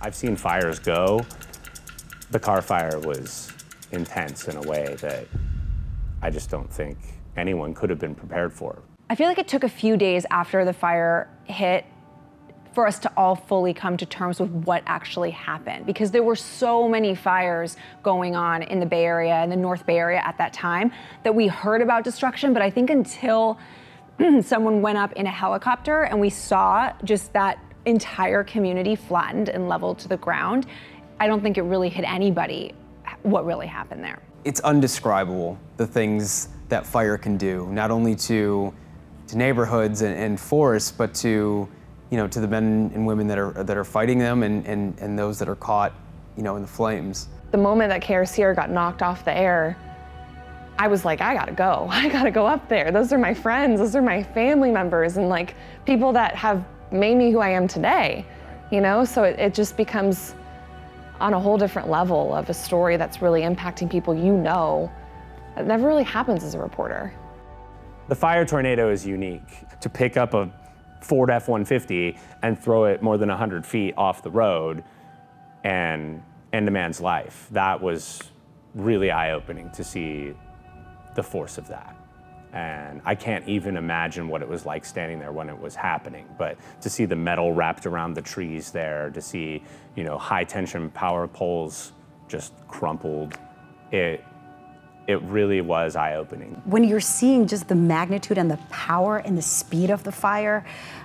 I've seen fires go. The Carr Fire was intense in a way that I just don't think anyone could have been prepared for. I feel like it took a few days after the fire hit for us to all fully come to terms with what actually happened, because there were so many fires going on in the Bay Area and the North Bay Area at that time that we heard about destruction, but I think until someone went up in a helicopter and we saw just that entire community flattened and leveled to the ground, I don't think it really hit anybody what really happened there. It's undescribable, the things that fire can do, not only to neighborhoods and forests, but to to the men and women that are fighting them and those that are caught, in the flames. The moment that KRCR got knocked off the air, I was like, I gotta go. I gotta go up there. Those are my friends. Those are my family members, and like people that have made me who I am today. So it just becomes on a whole different level of a story that's really impacting people. It never really happens as a reporter. The fire tornado is unique. To pick up a Ford F-150 and throw it more than 100 feet off the road and end a man's life, that was really eye-opening to see the force of that. And I can't even imagine what it was like standing there when it was happening, but to see the metal wrapped around the trees there, to see, high-tension power poles just crumpled, it really was eye-opening. When you're seeing just the magnitude and the power and the speed of the fire,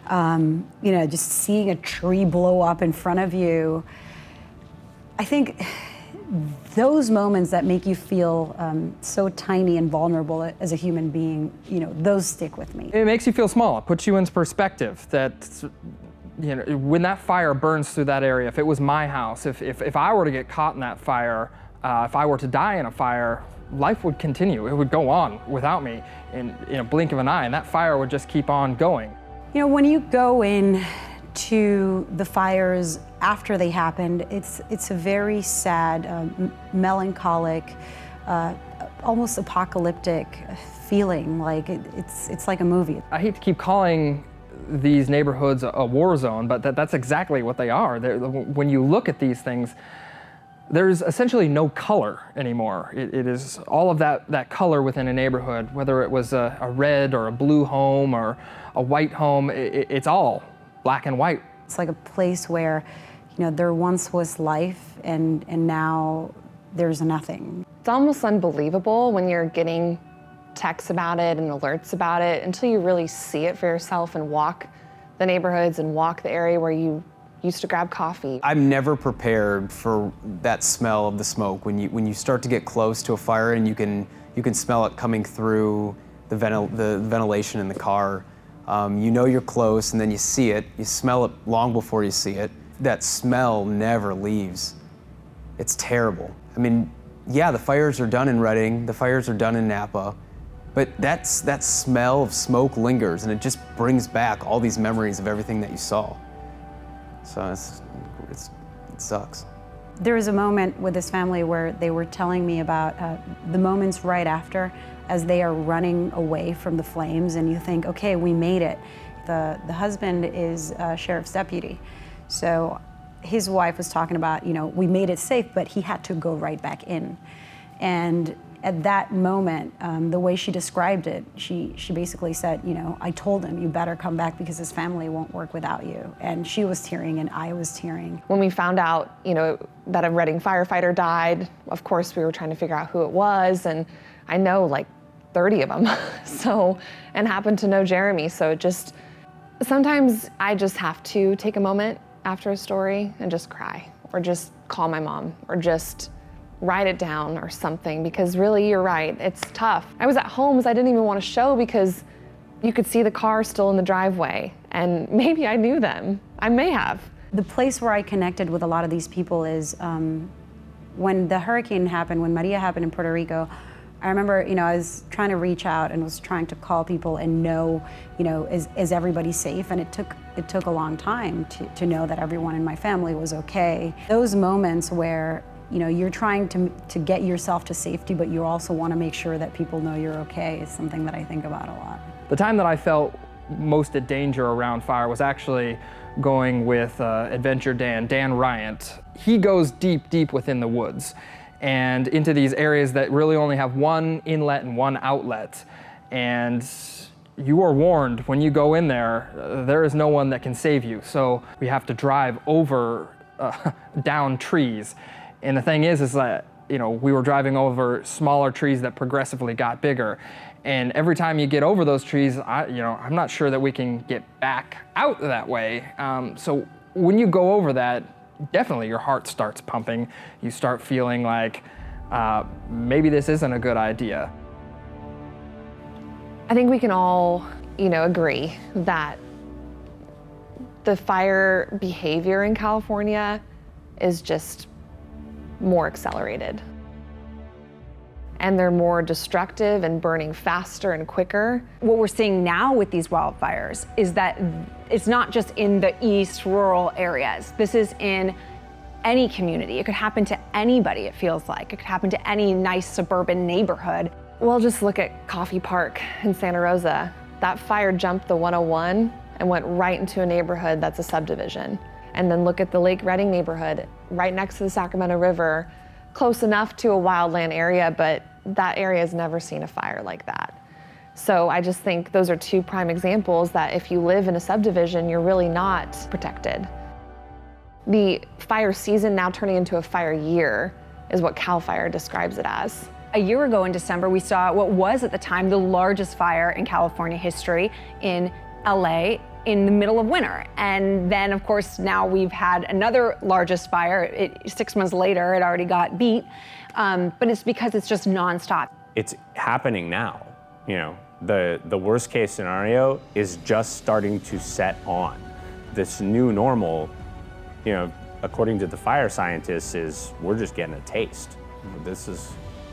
just seeing a tree blow up in front of you, I think those moments that make you feel so tiny and vulnerable as a human being, those stick with me. It makes you feel small. It puts you in perspective that, when that fire burns through that area, if it was my house, if I were to get caught in that fire, if I were to die in a fire, life would continue. It would go on without me in a blink of an eye, and that fire would just keep on going. When you go in to the fires after they happened, it's a very sad, melancholic, almost apocalyptic feeling. Like it's like a movie. I hate to keep calling these neighborhoods a war zone, but that's exactly what they are. When you look at these things, there's essentially no color anymore. It is all of that color within a neighborhood, whether it was a red or a blue home or a white home, it's all black and white. It's like a place where, there once was life and now there's nothing. It's almost unbelievable when you're getting texts about it and alerts about it until you really see it for yourself and walk the neighborhoods and walk the area where you used to grab coffee. I'm never prepared for that smell of the smoke. When you start to get close to a fire and you can smell it coming through the ventilation in the car, you're close, and then you see it. You smell it long before you see it. That smell never leaves. It's terrible. I mean, yeah, the fires are done in Redding, the fires are done in Napa, but that smell of smoke lingers, and it just brings back all these memories of everything that you saw. So it sucks. There was a moment with this family where they were telling me about the moments right after, as they are running away from the flames, and you think, okay, we made it. The husband is a sheriff's deputy, so his wife was talking about, we made it safe, but he had to go right back in. And at that moment, the way she described it, she basically said, I told him, you better come back because his family won't work without you. And she was tearing and I was tearing. When we found out, that a Redding firefighter died, of course we were trying to figure out who it was, and I know like 30 of them, and happened to know Jeremy. So sometimes I just have to take a moment after a story and just cry, or just call my mom, or just write it down or something, because really, you're right, it's tough. I was at homes I didn't even want to show because you could see the car still in the driveway, and maybe I knew them. I may have. The place where I connected with a lot of these people is when the hurricane happened, when Maria happened in Puerto Rico. I remember, I was trying to reach out and was trying to call people and know, is everybody safe? And it took a long time to know that everyone in my family was okay. Those moments where, you're trying to get yourself to safety, but you also want to make sure that people know you're okay is something that I think about a lot. The time that I felt most at danger around fire was actually going with Adventure Dan Ryant. He goes deep, deep within the woods and into these areas that really only have one inlet and one outlet. And you are warned when you go in there, there is no one that can save you. So we have to drive over down trees. And the thing is that, you know, we were driving over smaller trees that progressively got bigger. And every time you get over those trees, I'm not sure that we can get back out that way. So when you go over that, definitely your heart starts pumping. You start feeling like maybe this isn't a good idea. I think we can all, agree that the fire behavior in California is just more accelerated. And they're more destructive and burning faster and quicker. What we're seeing now with these wildfires is that it's not just in the east rural areas. This is in any community. It could happen to anybody, it feels like. It could happen to any nice suburban neighborhood. Well, just look at Coffee Park in Santa Rosa. That fire jumped the 101 and went right into a neighborhood that's a subdivision. And then look at the Lake Redding neighborhood, right next to the Sacramento River, close enough to a wildland area, but that area has never seen a fire like that. So I just think those are two prime examples that if you live in a subdivision, you're really not protected. The fire season now turning into a fire year is what Cal Fire describes it as. A year ago in December, we saw what was at the time the largest fire in California history in LA in the middle of winter. And then, of course, now we've had another largest fire. 6 months later, it already got beat. But it's because it's just nonstop. It's happening now. The worst case scenario is just starting to set on. This new normal, according to the fire scientists, is we're just getting a taste.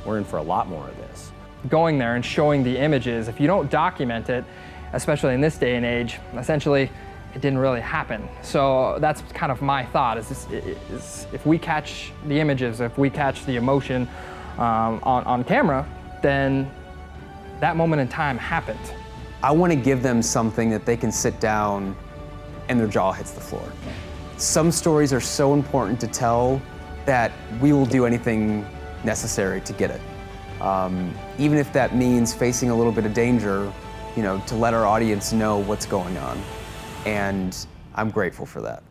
We're in for a lot more of this. Going there and showing the images, if you don't document it, especially in this day and age, essentially it didn't really happen. So that's kind of my thought, is if we catch the images, if we catch the emotion on camera, then that moment in time happened. I want to give them something that they can sit down and their jaw hits the floor. Some stories are so important to tell that we will do anything necessary to get it. Even if that means facing a little bit of danger, to let our audience know what's going on. And I'm grateful for that.